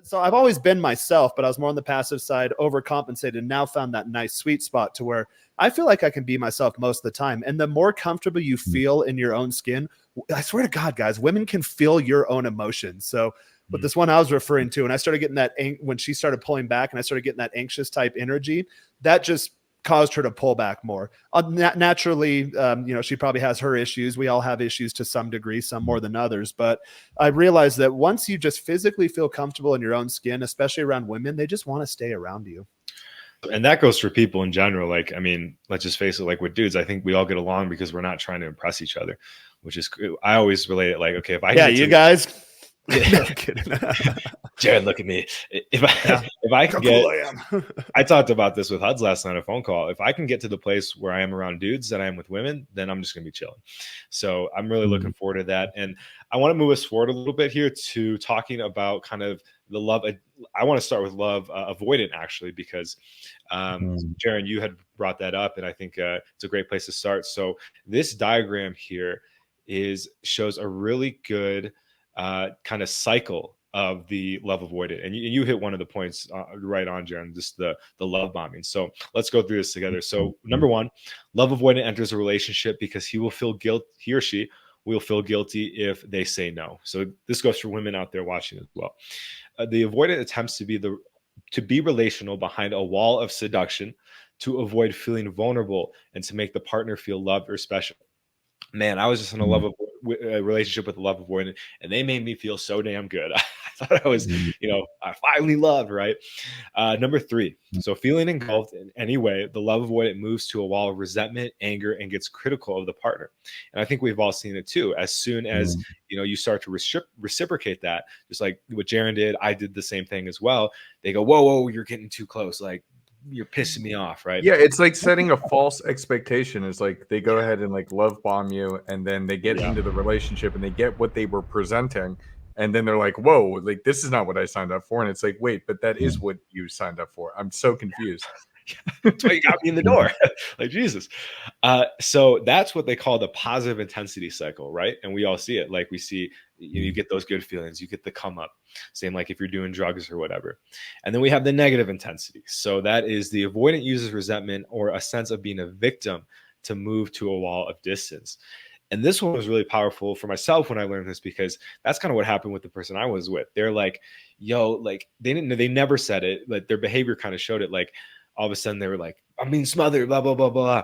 So I've always been myself, but I was more on the passive side, overcompensated, and now found that nice sweet spot to where I feel like I can be myself most of the time. And the more comfortable you feel in your own skin, I swear to God, guys, women can feel your own emotions. So with this one I was referring to, and I started getting that when she started pulling back and I started getting that anxious type energy, that just caused her to pull back more. Naturally, she probably has her issues. We all have issues to some degree, some more than others. But I realized that once you just physically feel comfortable in your own skin, especially around women, they just want to stay around you. And that goes for people in general. Like, I mean, let's just face it, like with dudes, I think we all get along because we're not trying to impress each other, which is, I always relate it like, okay, if I can you guys. No, I'm kidding. Jared, look at me. If I can get, I talked about this with Huds last night on a phone call. If I can get to the place where I am around dudes that I am with women, then I'm just going to be chilling. So I'm really looking forward to that. And I want to move us forward a little bit here to talking about kind of the love. I want to start with love avoidant, actually, because Jared, you had brought that up, and I think it's a great place to start. So this diagram here shows a really good kind of cycle of the love avoidant, and you hit one of the points right on, Jaron, just the love bombing. So let's go through this together. So number one, love avoidant enters a relationship because he or she will feel guilty if they say no. So this goes for women out there watching as well. The avoidant attempts to be relational behind a wall of seduction to avoid feeling vulnerable and to make the partner feel loved or special. Man, I was just in a relationship with a love avoidant, and they made me feel so damn good. I thought I was, I finally loved, right? Number three, so feeling engulfed in any way, the love avoidant moves to a wall of resentment, anger, and gets critical of the partner. And I think we've all seen it too. As soon as, you start to reciprocate that, just like what Jaron did, I did the same thing as well. They go, whoa, you're getting too close. Like, you're pissing me off, right? Yeah, it's like setting a false expectation. It's like they go ahead and like love bomb you, and then they get into the relationship and they get what they were presenting, and then they're like, whoa, like this is not what I signed up for. And it's like, wait, but that is what you signed up for. I'm so confused. That's why you got me in the door. Like, Jesus. So that's what they call the positive intensity cycle, right? And we all see it. Like, we see, you get those good feelings, you get the come up. Same like if you're doing drugs or whatever. And then we have the negative intensity. So that is the avoidant uses resentment or a sense of being a victim to move to a wall of distance. And this one was really powerful for myself when I learned this, because that's kind of what happened with the person I was with. They're like, yo, like they never said it, but their behavior kind of showed it. Like, all of a sudden they were like, I'm being smothered, blah, blah, blah, blah.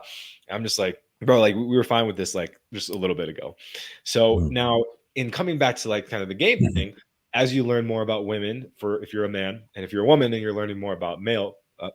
I'm just like, bro, like we were fine with this like just a little bit ago. So now in coming back to like kind of the game thing, as you learn more about women, for if you're a man, and if you're a woman and you're learning more about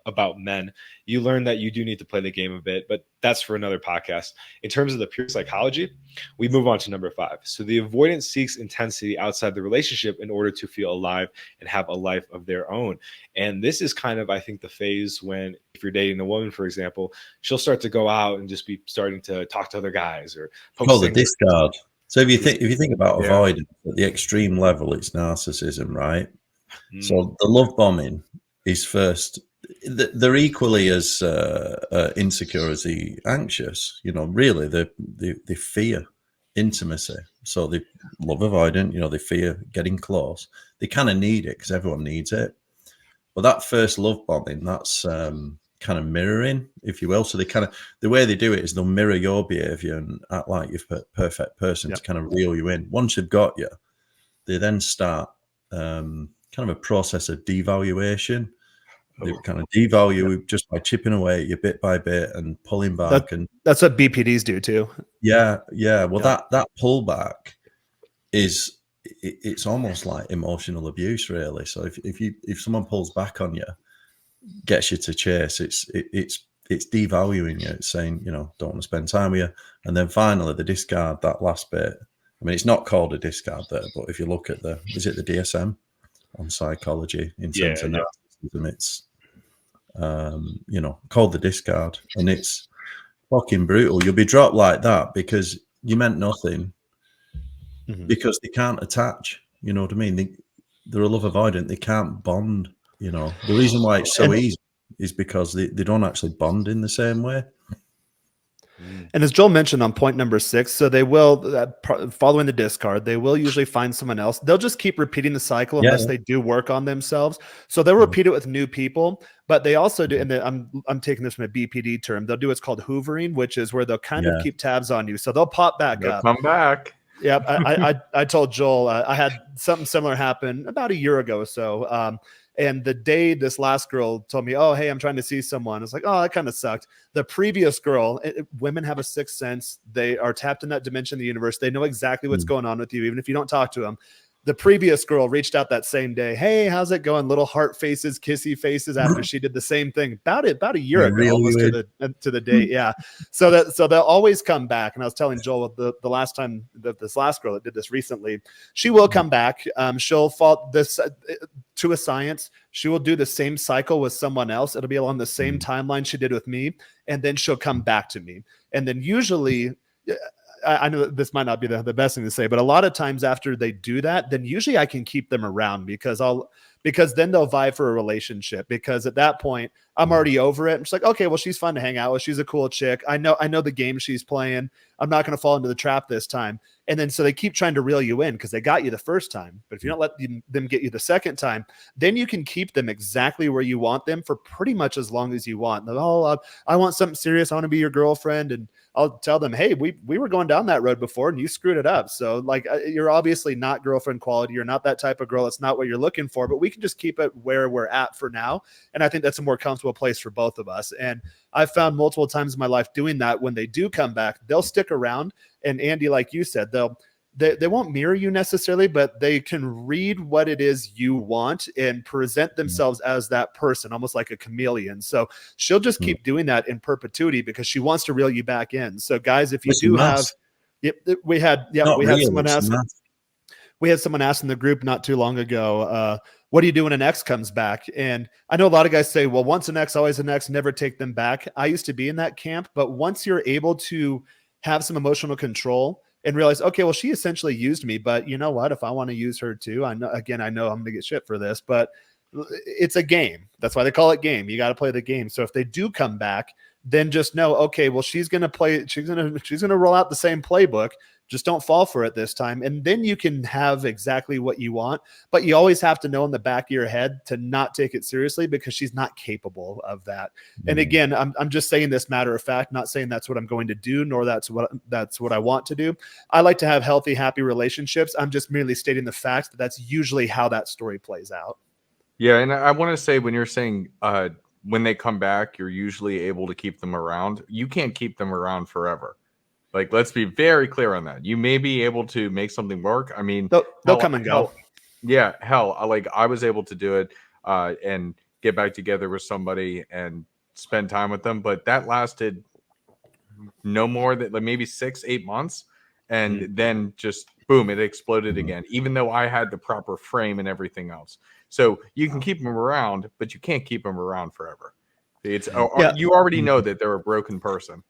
about men, you learn that you do need to play the game a bit, but that's for another podcast. In terms of the pure psychology, we move on to number 5. So the avoidant seeks intensity outside the relationship in order to feel alive and have a life of their own. And this is kind of, I think, the phase when, if you're dating a woman, for example, she'll start to go out and just be starting to talk to other guys or the discard. So if you think about avoidance at the extreme level, it's narcissism, right? So the love bombing is first. They're equally as insecure as the anxious. Really, they fear intimacy. So they love avoidant. They fear getting close. They kind of need it because everyone needs it. But that first love bombing, that's kind of mirroring, if you will. So they kind of, the way they do it is they'll mirror your behavior and act like you're a perfect person to kind of reel you in. Once they've got you, they then start kind of a process of devaluation. They kind of devalue just by chipping away at you bit by bit and pulling back. That's what BPDs do too. Yeah. Well, that pullback it's almost like emotional abuse, really. So if someone pulls back on you, gets you to chase, it's devaluing you. It's saying, don't want to spend time with you. And then finally the discard, that last bit. I mean, it's not called a discard there, but if you look at is it the DSM on psychology in terms of narcissism, it's called the discard, and it's fucking brutal. You'll be dropped like that because you meant nothing, because they can't attach. You know what I mean? They're a love avoidant. They can't bond. The reason why it's so easy is because they don't actually bond in the same way. And as Joel mentioned on point number 6, so they will, following the discard, they will usually find someone else. They'll just keep repeating the cycle unless they do work on themselves. So they'll repeat it with new people, but they also do, and I'm taking this from a BPD term, they'll do what's called hoovering, which is where they'll kind of keep tabs on you. So they'll pop back up. Come back. Yeah, I told Joel I had something similar happen about a year ago or so. And the day this last girl told me, oh, hey, I'm trying to see someone. It's like, oh, that kind of sucked. The previous girl, women have a sixth sense. They are tapped in that dimension of the universe. They know exactly what's going on with you, even if you don't talk to them. The previous girl reached out that same day. Hey, how's it going? Little heart faces, kissy faces after she did the same thing about a year ago, almost to the date. Yeah. So they'll always come back. And I was telling Joel the last time that this last girl that did this recently, she will come back. She'll fall this to a science. She will do the same cycle with someone else. It'll be along the same timeline she did with me. And then she'll come back to me. And then usually, I know that this might not be the best thing to say, but a lot of times after they do that, then usually I can keep them around because then they'll vie for a relationship, because at that point I'm already over it. I'm just like, okay, well, she's fun to hang out with. She's a cool chick. I know the game she's playing. I'm not going to fall into the trap this time. And then so they keep trying to reel you in because they got you the first time. But if you don't let them get you the second time, then you can keep them exactly where you want them for pretty much as long as you want. Oh, I want something serious. I want to be your girlfriend. And I'll tell them, hey, we were going down that road before and you screwed it up. So like, you're obviously not girlfriend quality. You're not that type of girl. It's not what you're looking for, but we can just keep it where we're at for now. And I think that's a more comfortable place for both of us. And I've found multiple times in my life doing that. When they do come back, they'll stick around. And Andy, like you said, they won't mirror you necessarily, but they can read what it is you want and present themselves as that person, almost like a chameleon. So she'll just keep doing that in perpetuity because she wants to reel you back in. So guys, if you do have, we had someone ask in the group not too long ago, what do you do when an ex comes back? And I know a lot of guys say, well, once an ex, always an ex, never take them back. I used to be in that camp, but once you're able to have some emotional control and realize, okay, well, she essentially used me, but you know what? If I want to use her too, I know I'm going to get shit for this, but it's a game. That's why they call it game. You got to play the game. So if they do come back, then just know, okay, well, she's going to roll out the same playbook. Just don't fall for it this time. And then you can have exactly what you want, but you always have to know in the back of your head to not take it seriously because she's not capable of that. And again, I'm just saying this matter of fact, not saying that's what I'm going to do, nor that's what I want to do. I like to have healthy, happy relationships. I'm just merely stating the fact that that's usually how that story plays out. Yeah. And I want to say, when you're saying, when they come back, you're usually able to keep them around. You can't keep them around forever. Like, let's be very clear on that. You may be able to make something work. I mean, they'll come and go. Like I was able to do it and get back together with somebody and spend time with them, but that lasted no more than like maybe 6-8 months, and then just boom, it exploded again. Even though I had the proper frame and everything else, so you can keep them around, but you can't keep them around forever. You already know that they're a broken person.